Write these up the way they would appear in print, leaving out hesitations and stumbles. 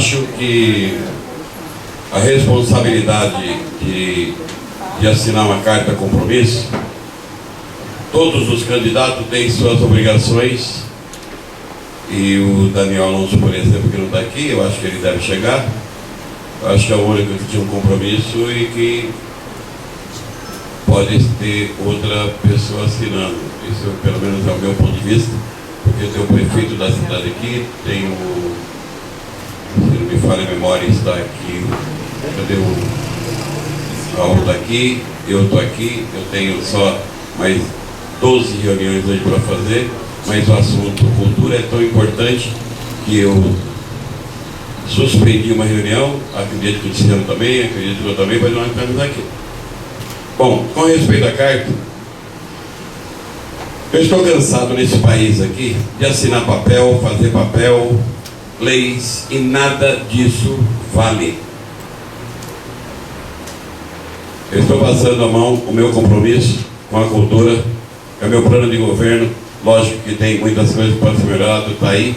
acho que a responsabilidade de assinar uma carta compromisso, todos os candidatos têm suas obrigações, e o Daniel Alonso, por exemplo, que não está aqui, eu acho que ele deve chegar. Eu acho que é o único que tinha um compromisso e que pode ter outra pessoa assinando. Isso, pelo menos, é o meu ponto de vista, porque tem o prefeito da cidade aqui, tem o, se não me falha a memória, está aqui, cadê o Raul está aqui, eu estou aqui, eu tenho só mais 12 reuniões hoje para fazer, mas o assunto cultura é tão importante que eu suspendi uma reunião, acredito que o Luciano também, acredito que eu também, mas nós estamos aqui. Bom, com respeito à carta, eu estou cansado nesse país aqui de assinar papel, fazer papel, leis, e nada disso vale. Eu estou passando a mão o meu compromisso com a cultura, é o meu plano de governo. Lógico que tem muitas coisas que podem ser melhoradas, está aí,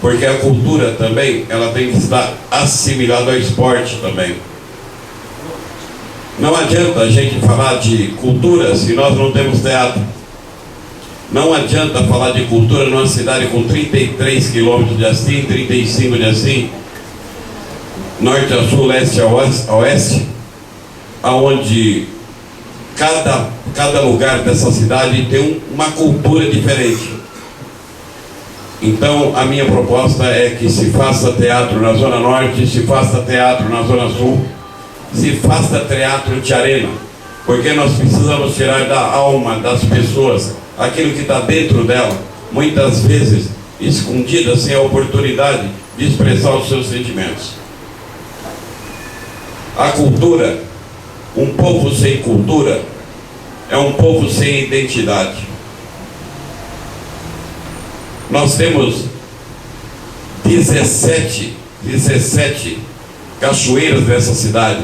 porque a cultura também, ela tem que estar assimilada ao esporte também. Não adianta a gente falar de cultura se nós não temos teatro. Não adianta falar de cultura numa cidade com 33 quilômetros de assim, 35 de assim, norte a sul, leste a oeste, aonde cada lugar dessa cidade tem uma cultura diferente. Então a minha proposta é que se faça teatro na Zona Norte, se faça teatro na Zona Sul, se faça teatro de arena, porque nós precisamos tirar da alma das pessoas aquilo que está dentro dela, muitas vezes escondida, sem a oportunidade de expressar os seus sentimentos. A cultura, um povo sem cultura é um povo sem identidade. Nós temos 17 cachoeiras nessa cidade,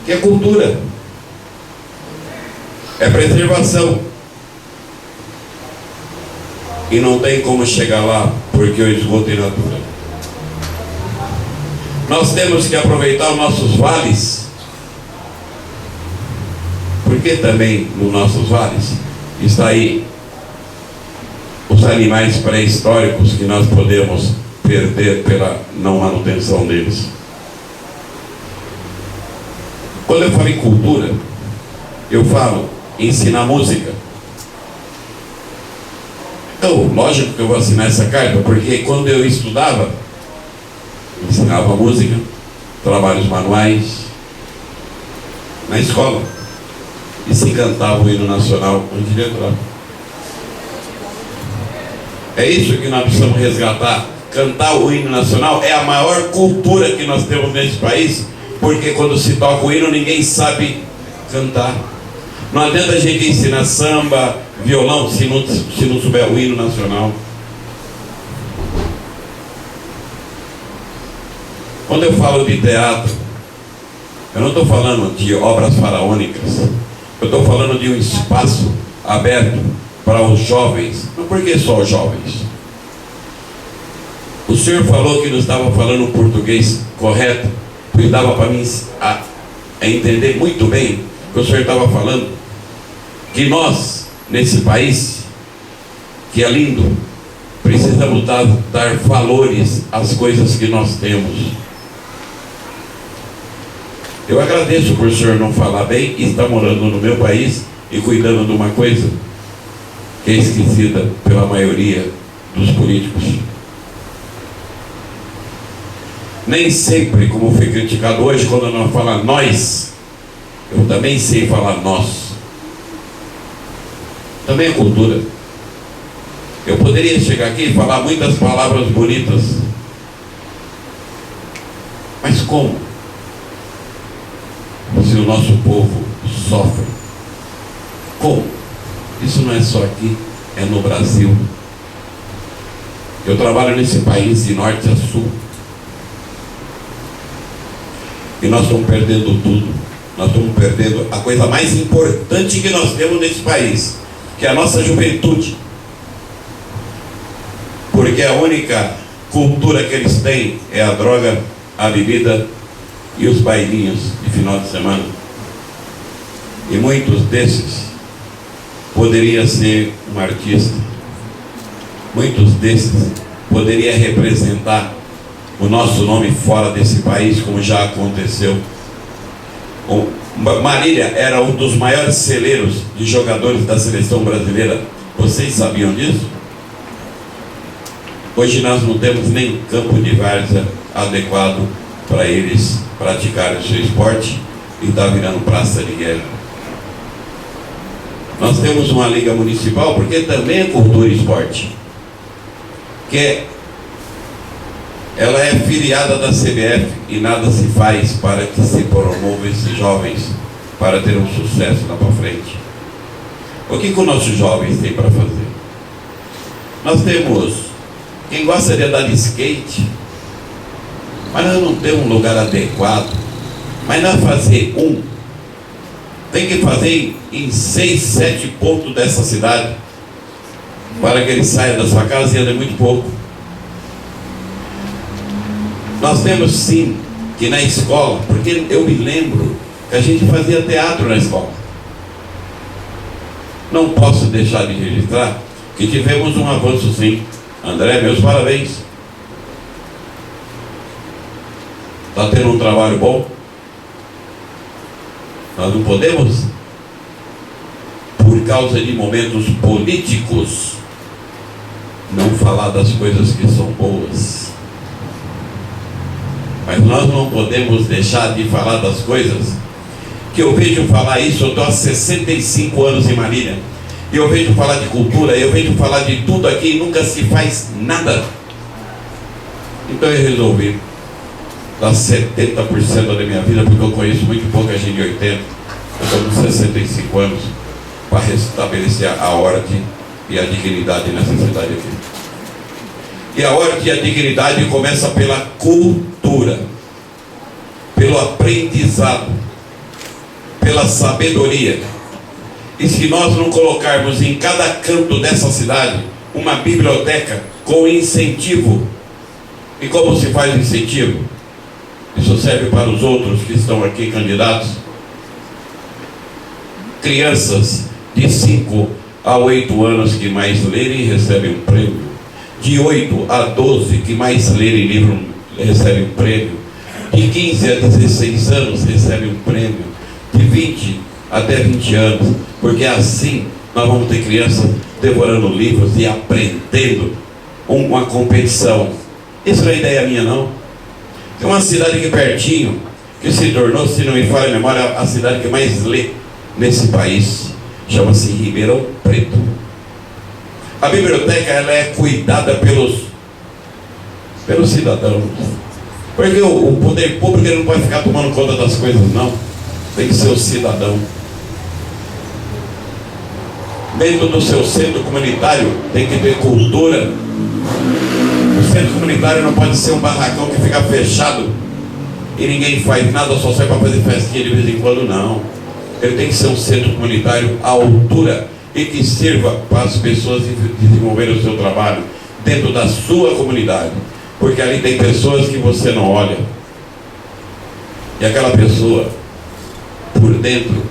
que é cultura, é preservação, e não tem como chegar lá porque o esgoto é natura. Nós temos que aproveitar os nossos vales, porque também nos nossos vales está aí os animais pré-históricos que nós podemos perder pela não manutenção deles. Quando eu falo em cultura, eu falo em ensinar música. Então, lógico que eu vou assinar essa carta, porque quando eu estudava, eu ensinava música, trabalhos manuais, na escola, e se cantava o hino nacional onde ele entrava. É isso que nós precisamos resgatar. Cantar o hino nacional é a maior cultura que nós temos nesse país, porque quando se toca o hino ninguém sabe cantar. Não adianta a gente ensinar samba, violão, se não souber o hino nacional. Quando eu falo de teatro, eu não estou falando de obras faraônicas, eu estou falando de um espaço aberto para os jovens. Mas por que só os jovens? O senhor falou que não estava falando o português correto, e dava para mim a entender muito bem o que o senhor estava falando, que nós, nesse país, que é lindo, precisamos dar valores às coisas que nós temos. Eu agradeço por o senhor não falar bem e estar morando no meu país e cuidando de uma coisa que é esquecida pela maioria dos políticos. Nem sempre, como foi criticado hoje, quando nós falamos nós, eu também sei falar nós. Também é cultura. Eu poderia chegar aqui e falar muitas palavras bonitas, mas como? Se o nosso povo sofre, como? Isso não é só aqui, é no Brasil. Eu trabalho nesse país de norte a sul, e nós estamos perdendo tudo. Nós estamos perdendo a coisa mais importante que nós temos nesse país, que é a nossa juventude, porque a única cultura que eles têm é a droga a bebida e os bailinhos de final de semana. E muitos desses poderia ser um artista, muitos desses poderia representar o nosso nome fora desse país, como já aconteceu. Marília era um dos maiores celeiros de jogadores da seleção brasileira. Vocês sabiam disso? Hoje nós não temos nem campo de várzea adequado para eles praticarem o seu esporte e está virando praça de guerra. Nós temos uma liga municipal, porque também é cultura e esporte, ela é filiada da CBF e nada se faz para que se promova esses jovens para ter um sucesso lá para frente. O que os nossos jovens têm para fazer? Nós temos quem gosta de andar de skate, mas nós não temos um lugar adequado. Mas nós fazer tem que fazer em 6, 7 pontos dessa cidade, para que ele saia da sua casa e ande muito pouco. Nós temos sim que na escola, porque eu me lembro que a gente fazia teatro na escola. Não posso deixar de registrar que tivemos um avanço sim. André, meus parabéns. Está tendo um trabalho bom. Nós não podemos, por causa de momentos políticos, não falar das coisas que são boas. Mas nós não podemos deixar de falar das coisas que eu vejo falar isso. Eu estou há 65 anos em Marília, e eu vejo falar de cultura, eu vejo falar de tudo aqui e nunca se faz nada. Então eu resolvi dar 70% da minha vida, porque eu conheço muito pouca gente de 80. Eu estou com 65 anos para restabelecer a ordem e a dignidade nessa cidade aqui. E a ordem e a dignidade começa pela cultura, pelo aprendizado, pela sabedoria. E se nós não colocarmos em cada canto dessa cidade uma biblioteca com incentivo, e como se faz o incentivo? Isso serve para os outros que estão aqui candidatos. Crianças de 5 a 8 anos que mais lerem recebem um prêmio. De 8 a 12 que mais lerem livro recebem um prêmio. De 15 a 16 anos recebem um prêmio. De 20 até 20 anos. Porque assim nós vamos ter crianças devorando livros e aprendendo uma competição. Isso não é ideia minha, não. Tem uma cidade aqui pertinho que se tornou, se não me falha a memória, a cidade que mais lê nesse país. Chama-se Ribeirão Preto. A biblioteca ela é cuidada pelos cidadãos. Porque o poder público ele não pode ficar tomando conta das coisas, não. Tem que ser o cidadão. Dentro do seu centro comunitário tem que ter cultura. O centro comunitário não pode ser um barracão que fica fechado e ninguém faz nada, só sai para fazer festinha de vez em quando, não. Ele tem que ser um centro comunitário à altura e que sirva para as pessoas desenvolverem o seu trabalho dentro da sua comunidade, porque ali tem pessoas que você não olha, e aquela pessoa por dentro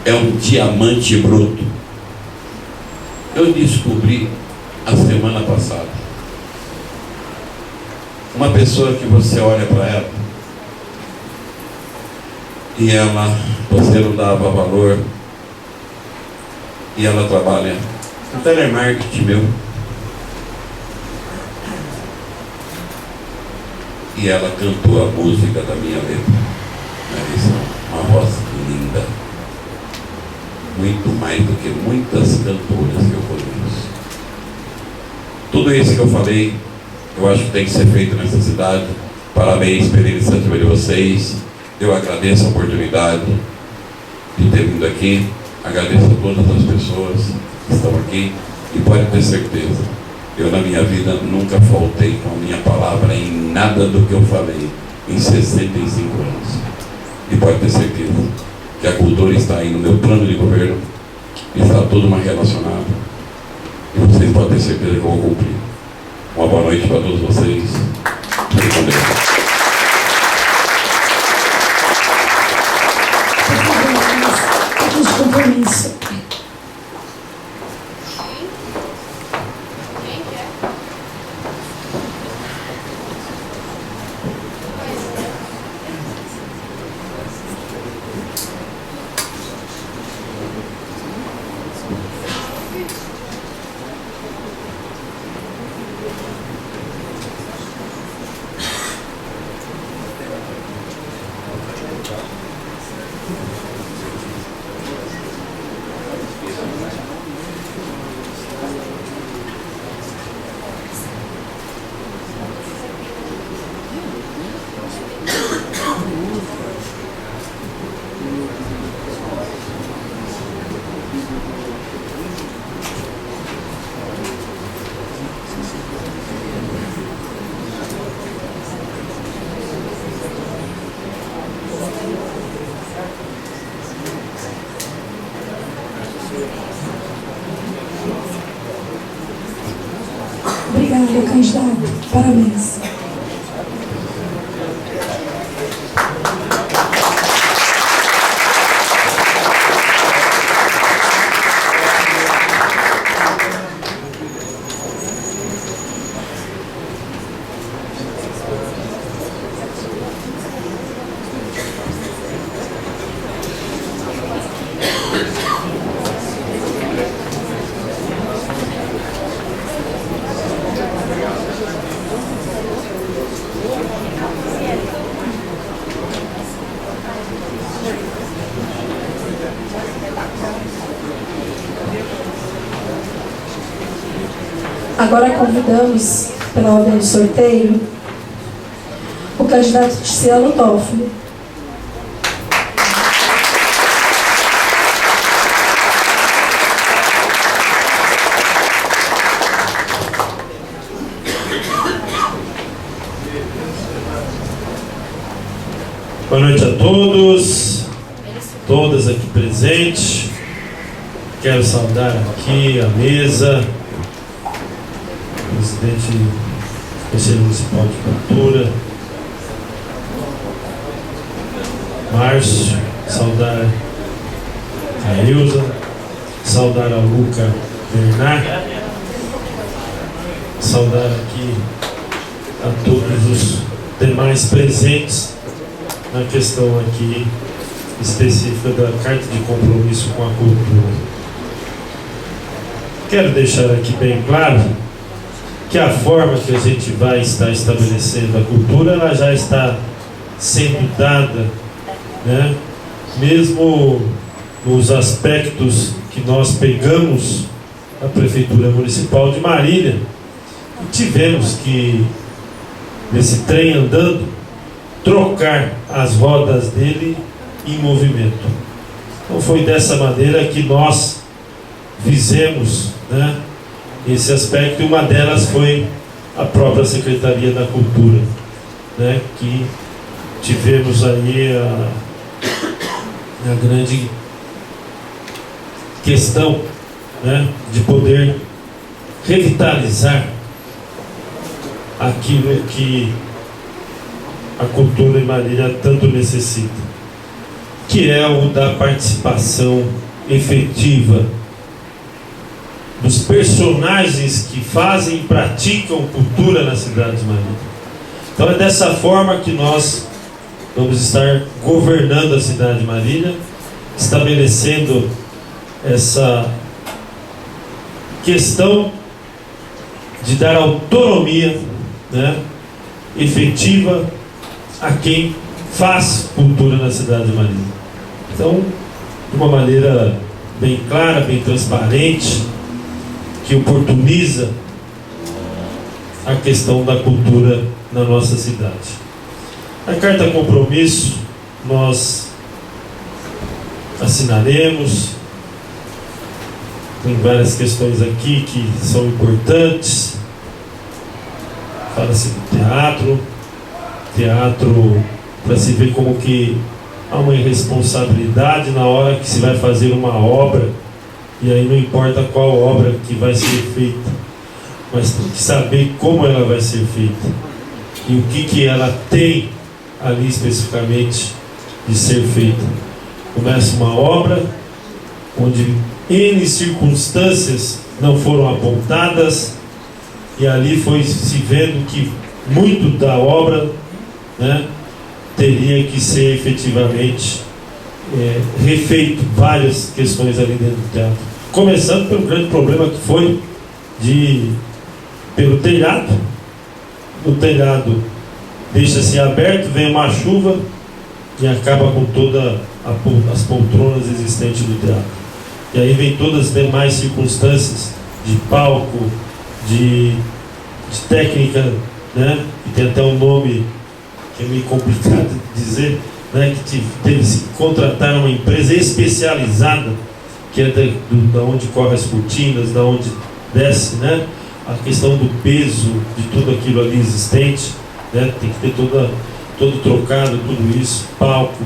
é um diamante bruto. Eu descobri a semana passada uma pessoa que você olha para ela e você não dava valor, e ela trabalha no telemarketing meu, e ela cantou a música da minha letra. Uma voz linda, muito mais do que muitas cantoras que eu conheço. Tudo isso que eu falei, eu acho que tem que ser feito nessa cidade. Parabéns pela iniciativa de vocês. Eu agradeço a oportunidade de ter vindo aqui. Agradeço a todas as pessoas que estão aqui. E pode ter certeza, eu na minha vida nunca faltei com a minha palavra em nada do que eu falei em 65 anos. E pode ter certeza que a cultura está aí no meu plano de governo. Está tudo mais relacionado. E vocês podem ter certeza que eu vou cumprir. Uma boa noite para todos vocês. Fiquem com Deus. candidato. Parabéns. Agora convidamos, pela ordem do sorteio, o candidato Tiziano Toffoli. Boa noite a todos, todas aqui presentes. Quero saudar aqui a mesa, presidente do Conselho Municipal de Cultura, Márcio, saudar a Ilza, saudar a Luca Bernard, saudar aqui a todos os demais presentes na questão aqui específica da carta de compromisso com a cultura. Quero deixar aqui bem claro que a forma que a gente vai estar estabelecendo a cultura, ela já está sendo dada, né? Mesmo nos aspectos que nós pegamos a Prefeitura Municipal de Marília, e tivemos que, nesse trem andando, trocar as rodas dele em movimento. Então foi dessa maneira que nós fizemos, né, esse aspecto, e uma delas foi a própria Secretaria da Cultura, né, que tivemos aí a grande questão, né, de poder revitalizar aquilo que a cultura em Marília tanto necessita, que é o da participação efetiva dos personagens que fazem e praticam cultura na cidade de Marília. Então é dessa forma que nós vamos estar governando a cidade de Marília, estabelecendo essa questão de dar autonomia, né, efetiva a quem faz cultura na cidade de Marília. Então, de uma maneira bem clara, bem transparente, que oportuniza a questão da cultura na nossa cidade. A carta compromisso nós assinaremos. Tem várias questões aqui que são importantes. Fala-se do teatro, para se ver como que há uma irresponsabilidade na hora que se vai fazer uma obra, e aí não importa qual obra que vai ser feita, mas tem que saber como ela vai ser feita e o que ela tem ali especificamente de ser feita. Começa uma obra onde N circunstâncias não foram apontadas, e ali foi se vendo que muito da obra, né, teria que ser efetivamente refeito, várias questões ali dentro do teatro. Começando pelo grande problema que foi pelo telhado. O telhado deixa-se aberto, vem uma chuva e acaba com todas as poltronas existentes do teatro. E aí vem todas as demais circunstâncias de palco, de técnica, né? E tem até um nome que é meio complicado de dizer, né? Que teve que contratar uma empresa especializada, que é da onde corre as cortinas, da onde desce, né? A questão do peso de tudo aquilo ali existente, né? Tem que ter todo trocado, tudo isso, palco.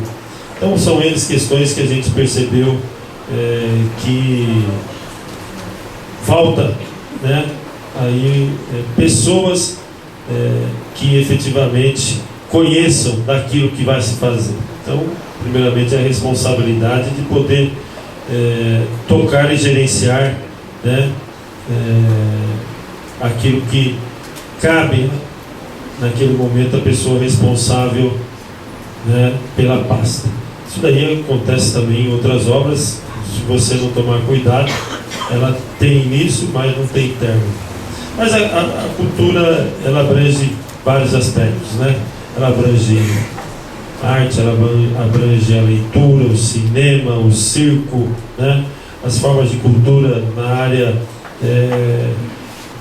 Então são eles questões que a gente percebeu que falta, né, aí pessoas que efetivamente conheçam daquilo que vai se fazer. Então, primeiramente, a responsabilidade de poder tocar e gerenciar, né, aquilo que cabe naquele momento a pessoa responsável, né, pela pasta. Isso daí acontece também em outras obras. Se você não tomar cuidado, ela tem início, mas não tem término. Mas a cultura, ela abrange vários aspectos, né? Ela abrange a arte, ela abrange a leitura, o cinema, o circo, né? As formas de cultura na área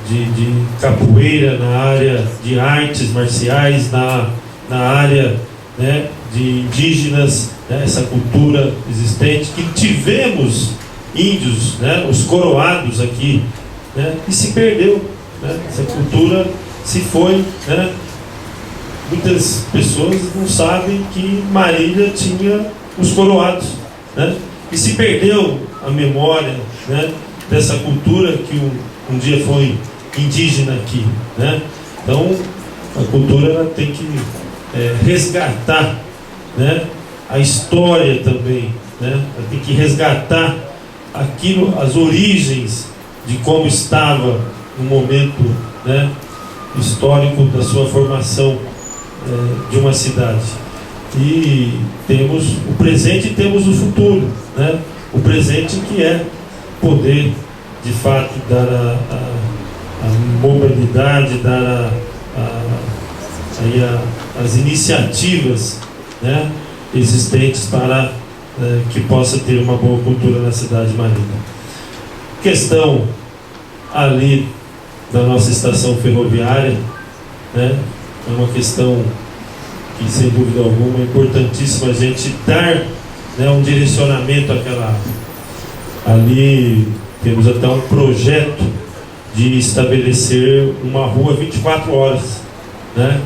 de capoeira, na área de artes marciais, na área, né, de indígenas, né, essa cultura existente, que tivemos índios, né, os coroados aqui, né, e se perdeu, né, essa cultura se foi, né. Muitas pessoas não sabem que Marília tinha os coroados, né, e se perdeu a memória, né, dessa cultura que um dia foi indígena aqui, né. Então a cultura, ela tem que resgatar, né, a história também, né, ela tem que resgatar aquilo, as origens de como estava no momento, né, histórico da sua formação de uma cidade. E temos o presente e temos o futuro, né? O presente, que é poder de fato dar a mobilidade, dar as iniciativas, né, existentes para que possa ter uma boa cultura na cidade de Marília. Questão ali da nossa estação ferroviária, né, é uma questão que, sem dúvida alguma, é importantíssima a gente dar, né, um direcionamento àquela área. Ali temos até um projeto de estabelecer uma rua 24 horas, né?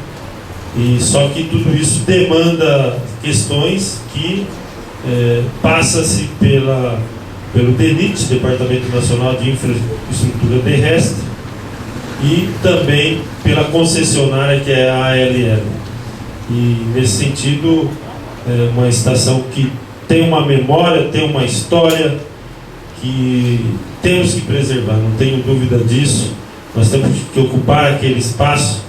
E só que tudo isso demanda questões que passa-se pelo DENIT, Departamento Nacional de Infraestrutura Terrestre, e também pela concessionária, que é a ALL. E nesse sentido, é uma estação que tem uma memória, tem uma história que temos que preservar, não tenho dúvida disso. Nós temos que ocupar aquele espaço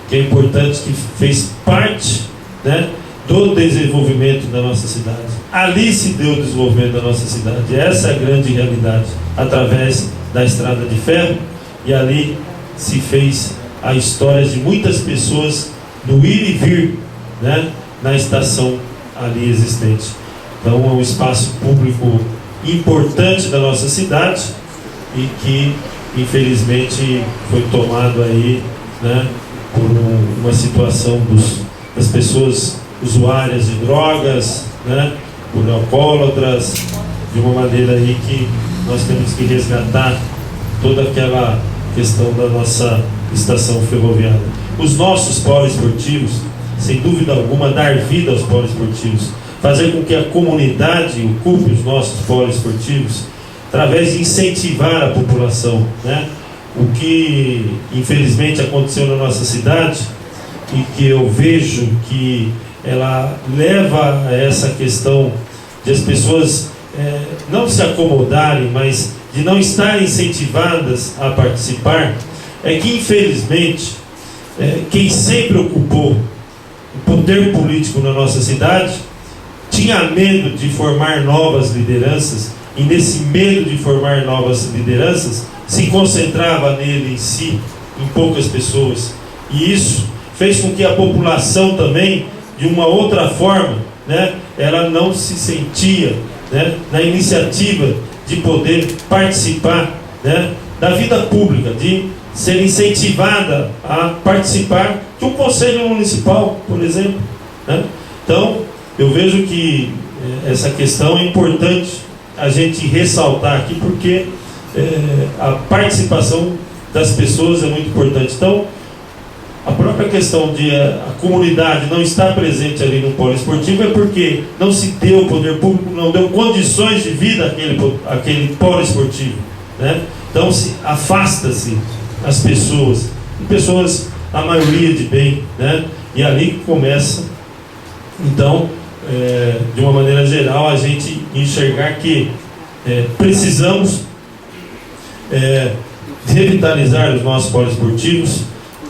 que é importante, que fez parte, né, do desenvolvimento da nossa cidade. Ali se deu o desenvolvimento da nossa cidade. Essa é a grande realidade, através da estrada de ferro, e ali se fez a história de muitas pessoas no ir e vir, né, na estação ali existente. Então é um espaço público importante da nossa cidade e que infelizmente foi tomado aí, né, por uma situação das pessoas usuárias de drogas, né, por alcoólatras, de uma maneira aí que nós temos que resgatar toda aquela questão da nossa estação ferroviária. Os nossos poliesportivos, sem dúvida alguma, dar vida aos poliesportivos, fazer com que a comunidade ocupe os nossos poliesportivos, através de incentivar a população, né? O que infelizmente aconteceu na nossa cidade, e que eu vejo que ela leva a essa questão de as pessoas não se acomodarem, mas de não estarem incentivadas a participar, é que infelizmente quem sempre ocupou o poder político na nossa cidade tinha medo de formar novas lideranças, e nesse medo de formar novas lideranças se concentrava nele em si, em poucas pessoas, e isso fez com que a população também, de uma outra forma, né, ela não se sentia, né, na iniciativa de poder participar, né, da vida pública, de ser incentivada a participar de um conselho municipal, por exemplo, né? Então eu vejo que essa questão é importante a gente ressaltar aqui, porque a participação das pessoas é muito importante. Então, a própria questão de a comunidade não estar presente ali no poliesportivo é porque não se deu, o poder público não deu condições de vida àquele poliesportivo, né? Então afasta-se as pessoas, pessoas, a maioria de bem, né? E ali começa, então, de uma maneira geral, a gente enxergar que precisamos revitalizar os nossos poliesportivos,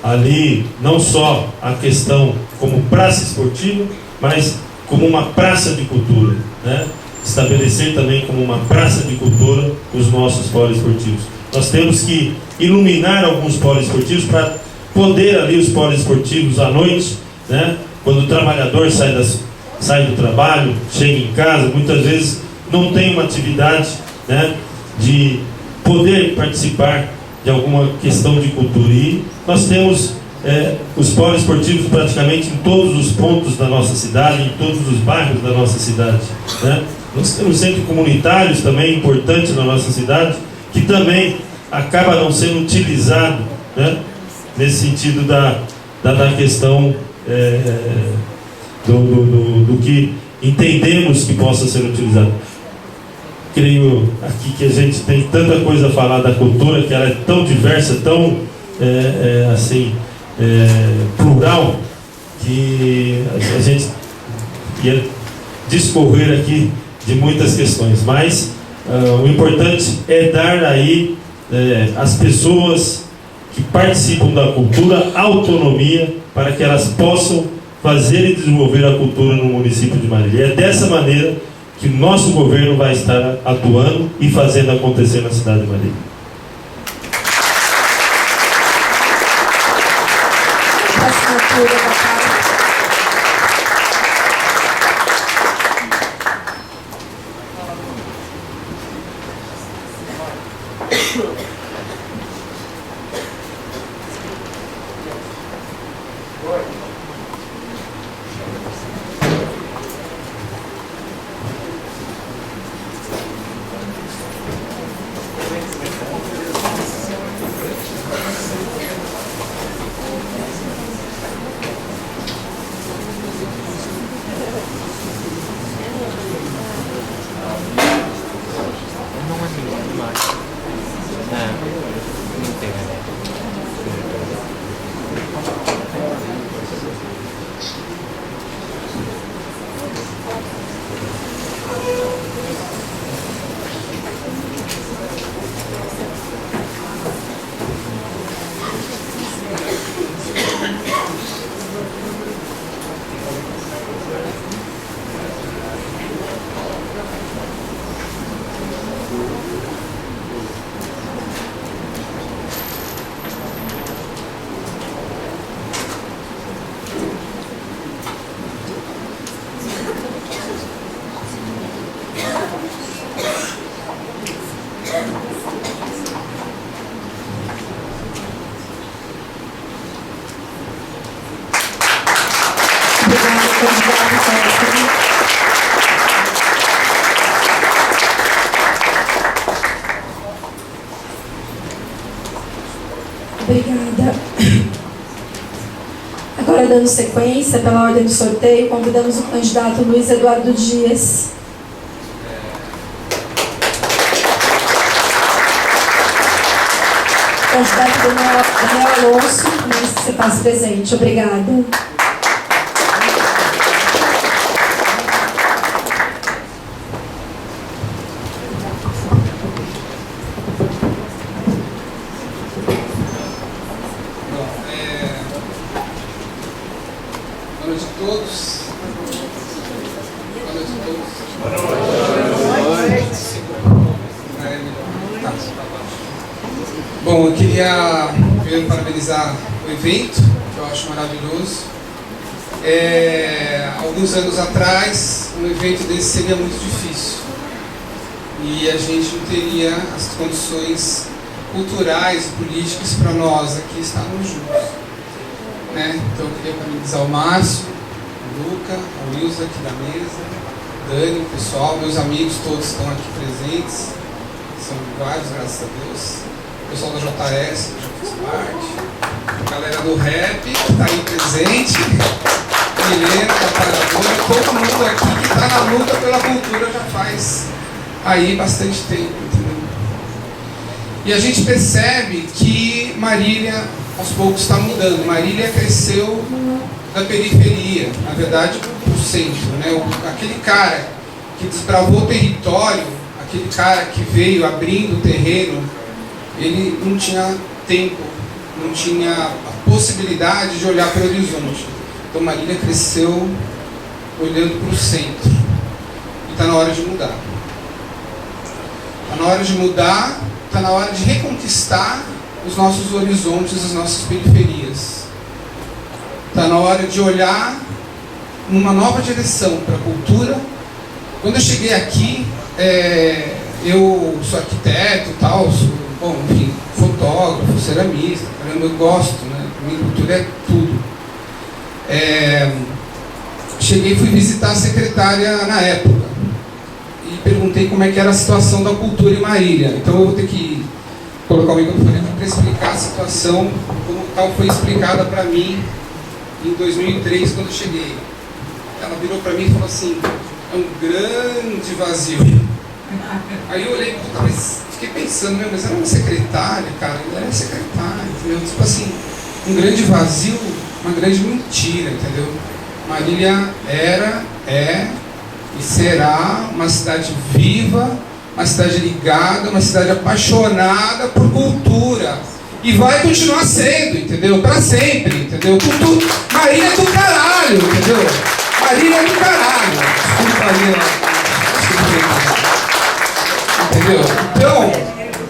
ali não só a questão como praça esportiva, mas como uma praça de cultura, né? Estabelecer também como uma praça de cultura os nossos poliesportivos. Nós temos que iluminar alguns poliesportivos para poder ali os poliesportivos à noite, né? Quando o trabalhador sai do trabalho, chega em casa, muitas vezes não tem uma atividade, né, de poder participar de alguma questão de cultura. E nós temos os poliesportivos praticamente em todos os pontos da nossa cidade, em todos os bairros da nossa cidade, né? Nós temos centros comunitários também importantes na nossa cidade, que também acaba não sendo utilizado, né, nesse sentido da questão do que entendemos que possa ser utilizado. Creio aqui que a gente tem tanta coisa a falar da cultura, que ela é tão diversa, tão plural, que a gente ia discorrer aqui de muitas questões, mas o importante é dar aí às pessoas que participam da cultura autonomia para que elas possam fazer e desenvolver a cultura no município de Marília. É dessa maneira que o nosso governo vai estar atuando e fazendo acontecer na cidade de Marília. Obrigada. Agora, dando sequência, pela ordem do sorteio, convidamos o candidato Luiz Eduardo Dias. Candidato Daniel Alonso, também se faz presente. Obrigada. Bom, eu queria primeiro parabenizar o evento, que eu acho maravilhoso. Alguns anos atrás, um evento desse seria muito difícil. E a gente não teria as condições culturais e políticas para nós aqui estarmos juntos. Né? Então eu queria parabenizar o Márcio, o Luca, a Wilza aqui da mesa, Dani, o pessoal, meus amigos todos estão aqui presentes. São vários, graças a Deus. O pessoal da JS, que já fiz parte. A galera do rap, que está aí presente. Milena, Paparadora, todo mundo aqui que está na luta pela cultura já faz aí bastante tempo, entendeu? E a gente percebe que Marília, aos poucos, está mudando. Marília cresceu da periferia, na verdade, para o centro, né? Aquele cara que desbravou o território, aquele cara que veio abrindo o terreno, ele não tinha tempo, não tinha a possibilidade de olhar para o horizonte. Então Marília cresceu olhando para o centro. E está na hora de mudar. Está na hora de mudar, está na hora de reconquistar os nossos horizontes, as nossas periferias. Está na hora de olhar numa nova direção para a cultura. Quando eu cheguei aqui, eu sou arquiteto e tal, sou, bom, enfim, fotógrafo, ceramista, caramba, eu gosto, né? Para mim, cultura é tudo. Cheguei e fui visitar a secretária na época e perguntei como é que era a situação da cultura em Marília. Então eu vou ter que colocar o microfone aqui para explicar a situação como tal foi explicada para mim em 2003, quando eu cheguei. Ela virou para mim e falou assim: é um grande vazio. Aí eu olhei, mas fiquei pensando, mas ela é uma secretária, cara, ela é secretária, entendeu? Tipo assim, um grande vazio, uma grande mentira, entendeu? Marília era, é e será uma cidade viva, uma cidade ligada, uma cidade apaixonada por cultura. E vai continuar sendo, entendeu? Para sempre, entendeu? Marília é do caralho, entendeu? Marília é do caralho. Entendeu? Então,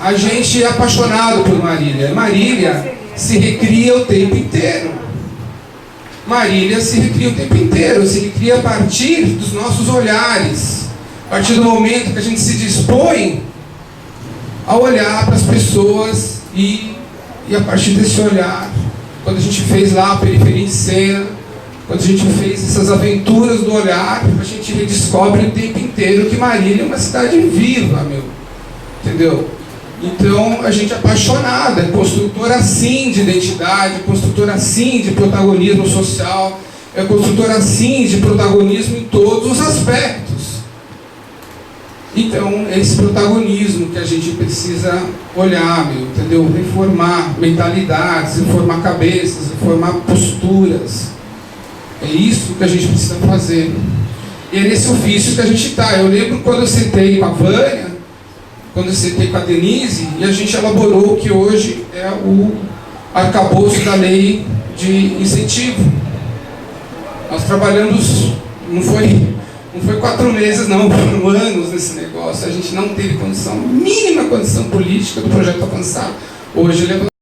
a gente é apaixonado por Marília. Marília se recria o tempo inteiro. Marília se recria o tempo inteiro, se recria a partir dos nossos olhares. A partir do momento que a gente se dispõe a olhar para as pessoas e a partir desse olhar, quando a gente fez lá a Periferia em Cena, quando a gente fez essas aventuras do olhar, a gente redescobre o tempo inteiro que Marília é uma cidade viva, meu. Entendeu? Então a gente é apaixonada, é construtora sim de identidade, é construtora sim de protagonismo social, é construtora sim de protagonismo em todos os aspectos. Então é esse protagonismo que a gente precisa olhar, meu, entendeu? Reformar mentalidades, reformar cabeças, reformar posturas. É isso que a gente precisa fazer. E é nesse ofício que a gente está. Eu lembro quando eu sentei com a Vânia, quando eu sentei com a Denise, e a gente elaborou o que hoje é o arcabouço da lei de incentivo. Nós trabalhamos, não foi 4 meses, não, foram anos nesse negócio. A gente não teve condição, mínima condição política do projeto avançar. Hoje ele é